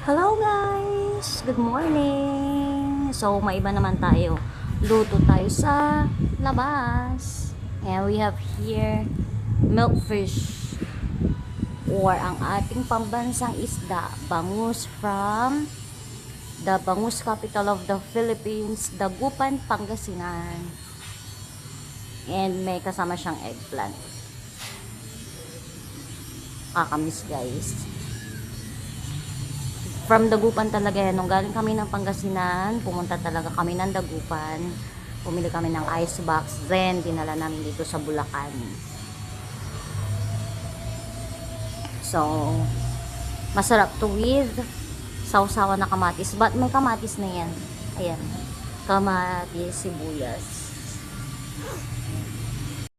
Hello guys! Good morning! So, may iba naman tayo. Luto tayo sa labas. And we have here milkfish or ang ating pambansang isda, bangus from the bangus capital of the Philippines, Dagupan, Pangasinan. And may kasama siyang eggplant. Kakamis guys. From Dagupan talaga yan. Nung galing kami ng Pangasinan, pumunta talaga kami ng Dagupan. Pumili kami ng ice box. Then, dinala namin dito sa Bulacan. So, masarap to with sausawan na kamatis. But may kamatis na yan. Ayan. Kamatis, sibuyas.